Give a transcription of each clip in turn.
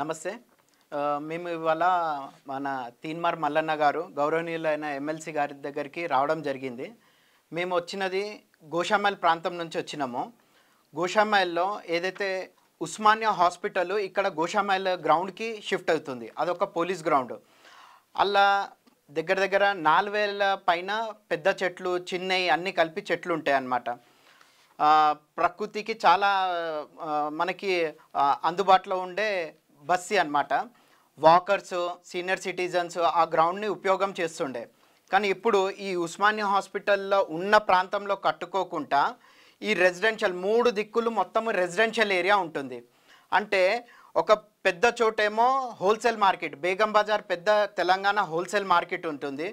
నమస్తే. మేము ఇవాళ మన తీన్మార్ మల్లన్న గారు గౌరవనీయులైన ఎమ్మెల్సీ గారి దగ్గరికి రావడం జరిగింది. మేము వచ్చినది గోషామైల్ ప్రాంతం నుంచి వచ్చినాము. గోషామైల్లో ఏదైతే ఉస్మానియా హాస్పిటల్ ఇక్కడ గోషామైల్ గ్రౌండ్కి షిఫ్ట్ అవుతుంది. అదొక పోలీస్ గ్రౌండ్. అలా దగ్గర దగ్గర 4000 పైన పెద్ద చెట్లు చిన్నవి అన్నీ కలిపి చెట్లు ఉంటాయి అన్నమాట. ప్రకృతికి చాలా మనకి అందుబాటులో ఉండే బస్సి అన్నమాట. వాకర్స్ సీనియర్ సిటిజన్స్ ఆ గ్రౌండ్ని ఉపయోగం చేస్తుండే. కానీ ఇప్పుడు ఈ ఉస్మానియా హాస్పిటల్లో ఉన్న ప్రాంతంలో కట్టుకోకుండా ఈ రెసిడెన్షియల్ 3 దిక్కులు మొత్తం రెసిడెన్షియల్ ఏరియా ఉంటుంది. అంటే ఒక పెద్ద చోటేమో హోల్సేల్ మార్కెట్, బేగం బజార్ పెద్ద తెలంగాణ హోల్సేల్ మార్కెట్ ఉంటుంది.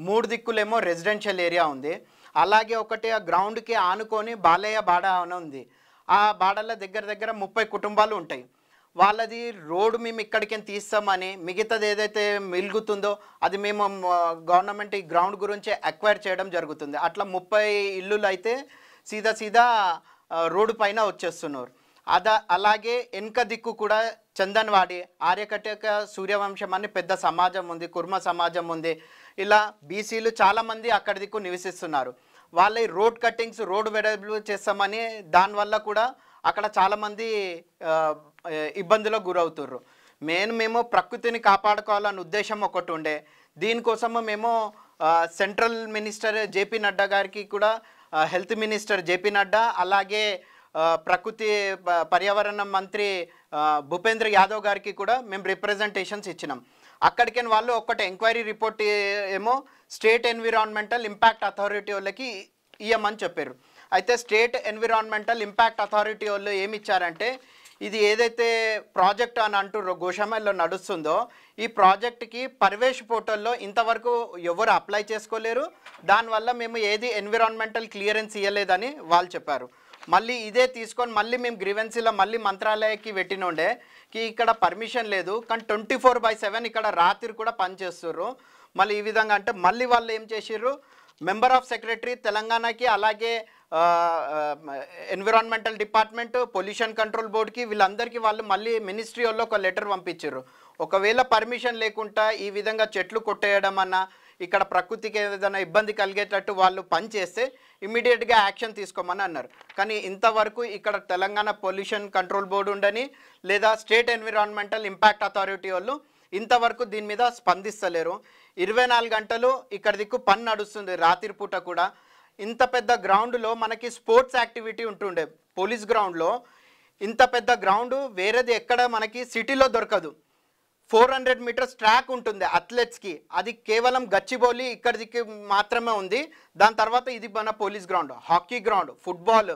3 దిక్కులేమో రెసిడెన్షియల్ ఏరియా ఉంది. అలాగే ఒకటి ఆ గ్రౌండ్కి ఆనుకొని బాలయ్య బాడ అని ఉంది. ఆ బాడల దగ్గర దగ్గర 30 కుటుంబాలు ఉంటాయి. వాళ్ళది రోడ్డు మేము ఇక్కడికి తీస్తామని, మిగతాది ఏదైతే మిలుగుతుందో అది మేము గవర్నమెంట్ ఈ గ్రౌండ్ గురించి అక్వైర్ చేయడం జరుగుతుంది. అట్లా 30 ఇల్లులు అయితే సీదా రోడ్డు పైన వచ్చేస్తున్నారు. అలాగే వెనుక దిక్కు కూడా చందన్వాడి, ఆర్యకటక సూర్యవంశం అని పెద్ద సమాజం ఉంది, కుర్మ సమాజం ఉంది. ఇలా బీసీలు చాలామంది అక్కడి దిక్కు నివసిస్తున్నారు. వాళ్ళ రోడ్ కట్టింగ్స్ రోడ్ వెడల్పు చేస్తామని దానివల్ల కూడా అక్కడ చాలామంది ఇబ్బందులకు గురవుతుర్రు. మేము ప్రకృతిని కాపాడుకోవాలన్న ఉద్దేశం ఒకటి ఉండే. దీనికోసము మేము సెంట్రల్ మినిస్టర్ జేపీ నడ్డా గారికి కూడా, హెల్త్ మినిస్టర్ జేపీ నడ్డా, అలాగే ప్రకృతి పర్యావరణ మంత్రి భూపేంద్ర యాదవ్ గారికి కూడా మేము రిప్రజెంటేషన్స్ ఇచ్చినాం. అక్కడికి వాళ్ళు ఒకటి ఎంక్వైరీ రిపోర్ట్ ఏమో స్టేట్ ఎన్విరాన్మెంటల్ ఇంపాక్ట్ అథారిటీ వాళ్ళకి ఇవ్వమని చెప్పారు. అయితే స్టేట్ ఎన్విరాన్మెంటల్ ఇంపాక్ట్ అథారిటీ వాళ్ళు ఏమి ఇచ్చారంటే, ఇది ఏదైతే ప్రాజెక్ట్ అని అంటుర్రో గోషామైల్లో నడుస్తుందో ఈ ప్రాజెక్ట్కి పర్వేష్ పోర్టల్లో ఇంతవరకు ఎవరు అప్లై చేసుకోలేరు. దానివల్ల మేము ఏది ఎన్విరాన్మెంటల్ క్లియరెన్స్ ఇవ్వలేదని వాళ్ళు చెప్పారు. మళ్ళీ ఇదే తీసుకొని మళ్ళీ మేము గ్రీవెన్సీలో మళ్ళీ మంత్రాలయకి పెట్టినుండే ఇక్కడ పర్మిషన్ లేదు, కానీ 24/7 ఇక్కడ రాత్రి కూడా పనిచేస్తుర్రు. మళ్ళీ ఈ విధంగా అంటే మళ్ళీ వాళ్ళు ఏం చేసిర్రు, మెంబర్ ఆఫ్ సెక్రటరీ తెలంగాణకి, అలాగే ఎన్విరాన్మెంటల్ డిపార్ట్మెంట్, పొల్యూషన్ కంట్రోల్ బోర్డుకి, వీళ్ళందరికీ వాళ్ళు మళ్ళీ మినిస్ట్రీ వాళ్ళు ఒక లెటర్ పంపించారు. ఒకవేళ పర్మిషన్ లేకుండా ఈ విధంగా చెట్లు కొట్టేయడం అన్నా, ఇక్కడ ప్రకృతికి ఏదైనా ఇబ్బంది కలిగేటట్టు వాళ్ళు పనిచేస్తే ఇమీడియట్గా యాక్షన్ తీసుకోమని అన్నారు. కానీ ఇంతవరకు ఇక్కడ తెలంగాణ పొల్యూషన్ కంట్రోల్ బోర్డు ఉండని, లేదా స్టేట్ ఎన్విరాన్మెంటల్ ఇంపాక్ట్ అథారిటీ వాళ్ళు ఇంతవరకు దీని మీద స్పందిస్తలేరు. 24 గంటలు ఇక్కడ దిక్కు పని నడుస్తుంది రాత్రి పూట కూడా. ఇంత పెద్ద గ్రౌండ్లో మనకి స్పోర్ట్స్ యాక్టివిటీ ఉంటుండే. పోలీస్ గ్రౌండ్లో ఇంత పెద్ద గ్రౌండ్ వేరేది ఎక్కడ మనకి సిటీలో దొరకదు. 400 మీటర్స్ ట్రాక్ ఉంటుంది అథ్లెట్స్కి, అది కేవలం గచ్చిబౌలి ఇక్కడికి మాత్రమే ఉంది. దాని తర్వాత ఇది మన police ground. Hockey ground, football,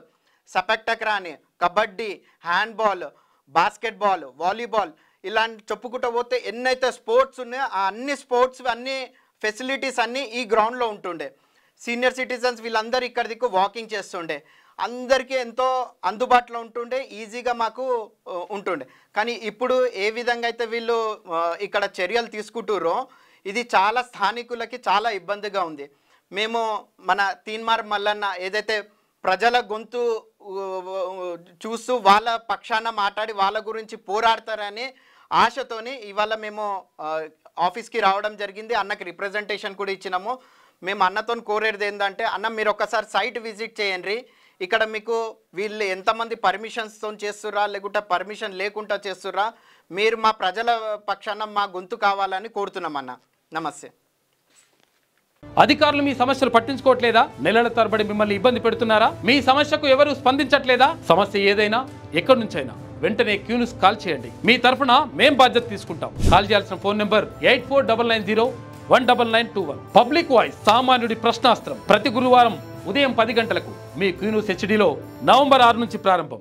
sepak టక్రాని, కబడ్డీ, హ్యాండ్బాల్, బాస్కెట్బాల్, వాలీబాల్, ఇలాంటి చెప్పుకుంటూ పోతే ఎన్నైతే స్పోర్ట్స్ ఉన్నాయో ఆ అన్ని స్పోర్ట్స్ అన్ని ఫెసిలిటీస్ అన్నీ ఈ గ్రౌండ్లో ఉంటుండే. సీనియర్ సిటిజన్స్ వీళ్ళందరూ ఇక్కడ దిక్కు వాకింగ్ చేస్తుండే, అందరికీ ఎంతో అందుబాటులో ఉంటుండే, ఈజీగా మాకు ఉంటుండే. కానీ ఇప్పుడు ఏ విధంగా అయితే వీళ్ళు ఇక్కడ చర్యలు తీసుకుంటుర్రో ఇది చాలా స్థానికులకి చాలా ఇబ్బందిగా ఉంది. మేము మన తీన్మార్ మల్లన్న ఏదైతే ప్రజల గొంతు చూస్తూ వాళ్ళ పక్షాన మాట్లాడి వాళ్ళ గురించి పోరాడతారని ఆశతోని ఇవాళ మేము ఆఫీస్కి రావడం జరిగింది. అన్నకి రిప్రజెంటేషన్ కూడా ఇచ్చినాము. మేము అన్నతో కోరేది ఏంటంటే, అన్న మీరు ఒకసారి సైట్ విజిట్ చేయండి, ఇక్కడ మీకు వీళ్ళు ఎంతమంది పర్మిషన్స్తో చేస్తుర్రా లేకుంటే పర్మిషన్ లేకుండా చేస్తుర్రా, మీరు మా ప్రజల పక్షాన మా గొంతు కావాలని కోరుతున్నాం అన్న. నమస్తే. అధికారులు మీ సమస్యలు పట్టించుకోవట్లేదా? నెలల తరబడి మిమ్మల్ని ఇబ్బంది పెడుతున్నారా? మీ సమస్యకు ఎవరు స్పందించట్లేదా? సమస్య ఏదైనా ఎక్కడి నుంచైనా వెంటనే క్యూన్యూస్ కాల్ చేయండి. మీ తరఫున మేం బాధ్యత తీసుకుంటాం. కాల్ చేయాల్సిన ఫోన్ నెంబర్ 8499019921. పబ్లిక్ వాయిస్, సామాన్యుడి ప్రశ్నాస్త్రం. ప్రతి గురువారం ఉదయం 10 గంటలకు మీ క్యూన్యూస్ హెచ్డీలో నవంబర్ 6 నుంచి ప్రారంభం.